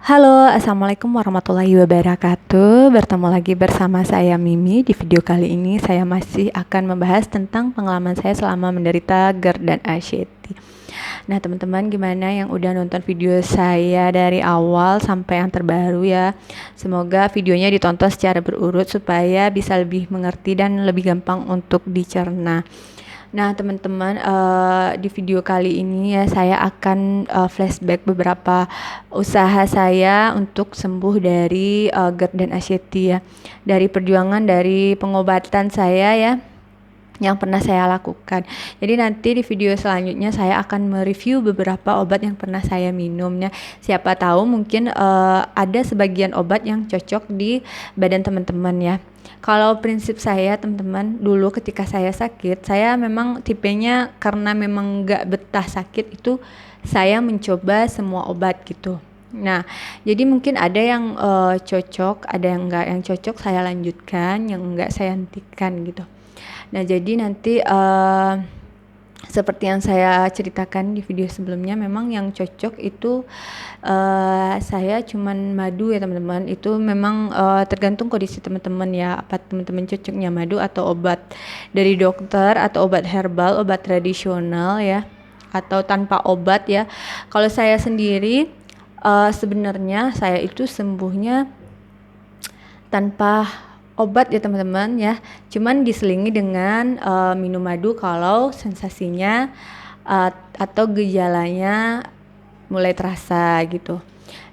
Halo, Assalamualaikum warahmatullahi wabarakatuh. Bertemu lagi bersama saya Mimi. Di video kali ini saya masih akan membahas tentang pengalaman saya selama menderita GERD dan anxiety. Nah, teman-teman, gimana yang udah nonton video saya dari awal sampai yang terbaru ya? Semoga videonya ditonton secara berurut supaya bisa lebih mengerti dan lebih gampang untuk dicerna. Nah, teman-teman, di video kali ini ya saya akan flashback beberapa usaha saya untuk sembuh dari GERD dan anxiety ya. Dari perjuangan dari pengobatan saya ya yang pernah saya lakukan. Jadi nanti di video selanjutnya saya akan mereview beberapa obat yang pernah saya minum ya. Siapa tahu mungkin ada sebagian obat yang cocok di badan teman-teman ya. Kalau prinsip saya teman-teman, dulu ketika saya sakit, saya memang tipenya karena memang gak betah sakit itu saya mencoba semua obat gitu. Nah, jadi mungkin ada yang cocok, ada yang enggak, yang cocok saya lanjutkan, yang enggak saya hentikan gitu. Nah, jadi nanti seperti yang saya ceritakan di video sebelumnya, memang yang cocok itu saya cuman madu ya teman-teman. Itu memang tergantung kondisi teman-teman ya, apa teman-teman cocoknya madu atau obat dari dokter atau obat herbal, obat tradisional ya, atau tanpa obat ya. Kalau saya sendiri sebenarnya saya itu sembuhnya tanpa obat ya teman-teman ya, cuman diselingi dengan minum madu kalau sensasinya atau gejalanya mulai terasa gitu.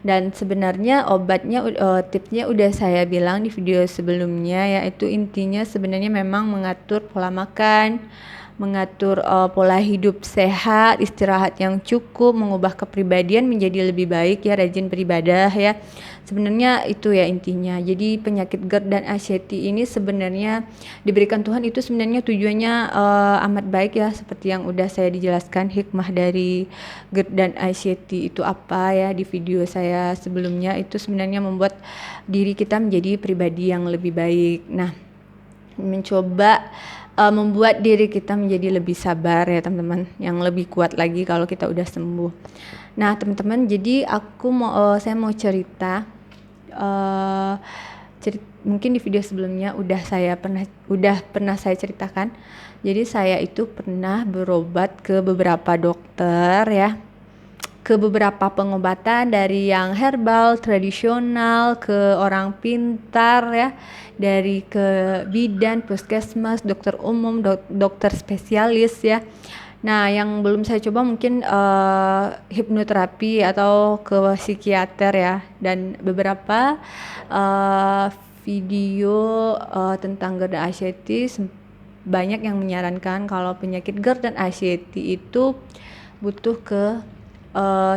Dan sebenarnya obatnya tipsnya udah saya bilang di video sebelumnya, yaitu intinya sebenarnya memang mengatur pola makan, mengatur pola hidup sehat, istirahat yang cukup, mengubah kepribadian menjadi lebih baik ya, rajin beribadah ya. Sebenarnya itu ya intinya. Jadi penyakit GERD dan anxiety ini sebenarnya diberikan Tuhan itu sebenarnya tujuannya amat baik ya, seperti yang udah saya dijelaskan hikmah dari GERD dan anxiety itu apa ya di video saya sebelumnya. Itu sebenarnya membuat diri kita menjadi pribadi yang lebih baik. Nah, mencoba membuat diri kita menjadi lebih sabar ya teman-teman, yang lebih kuat lagi kalau kita udah sembuh. Nah teman-teman, jadi saya mau cerita, mungkin di video sebelumnya udah pernah saya ceritakan. Jadi saya itu pernah berobat ke beberapa dokter ya, ke beberapa pengobatan dari yang herbal, tradisional, ke orang pintar ya, dari ke bidan, puskesmas, dokter umum, dokter spesialis ya. Nah, yang belum saya coba mungkin hipnoterapi atau ke psikiater ya, dan beberapa video tentang GERD dan anxiety. Banyak yang menyarankan kalau penyakit GERD dan anxiety itu butuh ke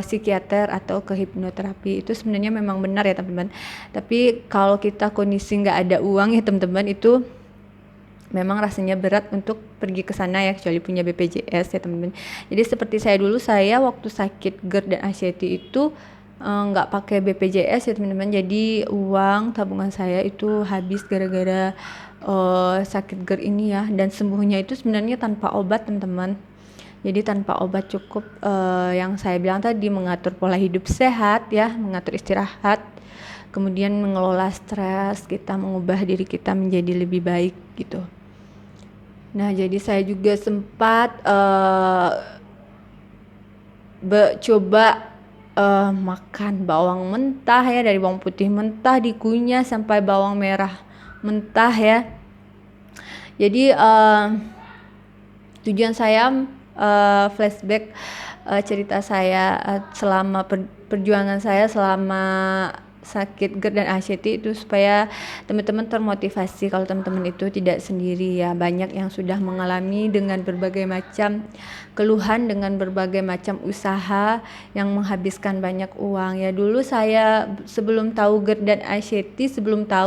psikiater atau ke hipnoterapi. Itu sebenarnya memang benar ya teman-teman. Tapi kalau kita kondisi nggak ada uang ya teman-teman, itu memang rasanya berat untuk pergi ke sana ya, kecuali punya BPJS ya teman-teman. Jadi seperti saya dulu, saya waktu sakit GERD dan anxiety itu nggak pakai BPJS ya teman-teman. Jadi uang tabungan saya itu habis gara-gara sakit GERD ini ya, dan sembuhnya itu sebenarnya tanpa obat teman-teman. Jadi tanpa obat cukup yang saya bilang tadi, mengatur pola hidup sehat ya, mengatur istirahat, kemudian mengelola stres, kita mengubah diri kita menjadi lebih baik gitu. Nah, jadi saya juga sempat coba makan bawang mentah ya, dari bawang putih mentah dikunyah sampai bawang merah mentah ya. Jadi tujuan saya flashback cerita saya selama perjuangan saya selama sakit GERD dan anxiety itu, supaya teman-teman termotivasi kalau teman-teman itu tidak sendiri ya. Banyak yang sudah mengalami dengan berbagai macam keluhan, dengan berbagai macam usaha yang menghabiskan banyak uang ya. Dulu saya sebelum tahu GERD dan anxiety, sebelum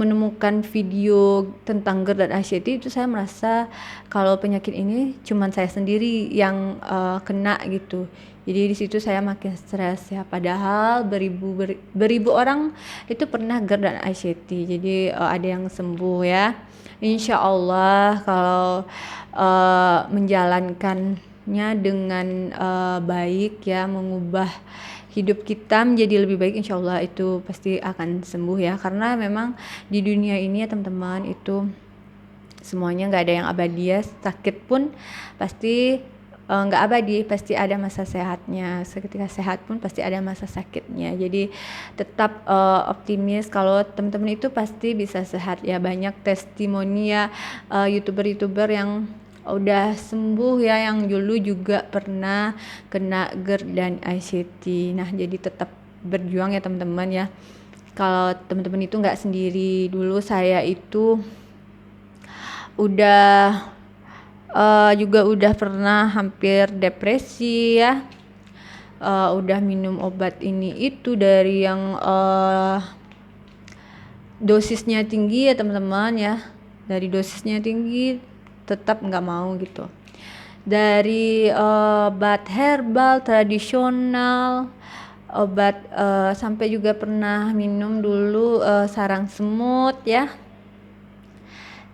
menemukan video tentang GERD dan anxiety, itu saya merasa kalau penyakit ini cuman saya sendiri yang kena gitu. Jadi di situ saya makin stres ya, padahal beribu orang itu pernah GERD dan anxiety. Jadi ada yang sembuh ya. Insya Allah kalau menjalankannya dengan baik ya, mengubah hidup kita menjadi lebih baik, insya Allah itu pasti akan sembuh ya. Karena memang di dunia ini ya teman-teman, itu semuanya nggak ada yang abadi ya. Sakit pun pasti nggak abadi, pasti ada masa sehatnya. Seketika sehat pun pasti ada masa sakitnya. Jadi tetap optimis kalau teman-teman itu pasti bisa sehat ya. Banyak testimoni ya youtuber-youtuber yang udah sembuh ya, yang dulu juga pernah kena GERD dan ICT. Nah jadi tetap berjuang ya teman-teman ya. Kalau teman-teman itu nggak sendiri. Dulu saya itu juga udah pernah hampir depresi ya. Udah minum obat ini itu dari yang dosisnya tinggi ya teman-teman ya. Dari dosisnya tinggi tetap nggak mau gitu. Dari obat herbal tradisional, obat sampai juga pernah minum dulu sarang semut ya.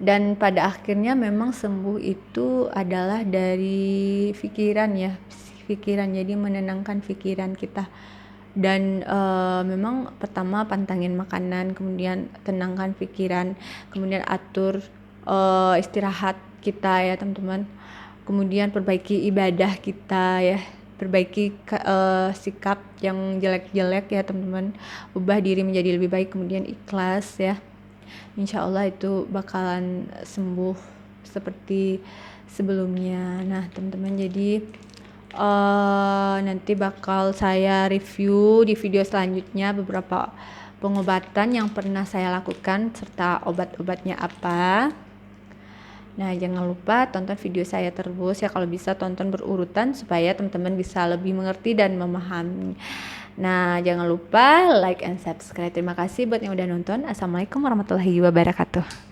Dan pada akhirnya memang sembuh itu adalah dari pikiran ya, pikiran. Jadi menenangkan pikiran kita. Dan memang pertama pantangin makanan, kemudian tenangkan pikiran, kemudian atur istirahat kita ya teman-teman. Kemudian perbaiki ibadah kita ya, perbaiki sikap yang jelek-jelek ya teman-teman. Ubah diri menjadi lebih baik, kemudian ikhlas ya. Insya Allah itu bakalan sembuh seperti sebelumnya. Nah teman-teman, jadi nanti bakal saya review di video selanjutnya beberapa pengobatan yang pernah saya lakukan serta obat-obatnya apa. Nah jangan lupa tonton video saya terus ya, kalau bisa tonton berurutan supaya teman-teman bisa lebih mengerti dan memahami. Nah jangan lupa like and subscribe. Terima kasih buat yang udah nonton. Assalamualaikum warahmatullahi wabarakatuh.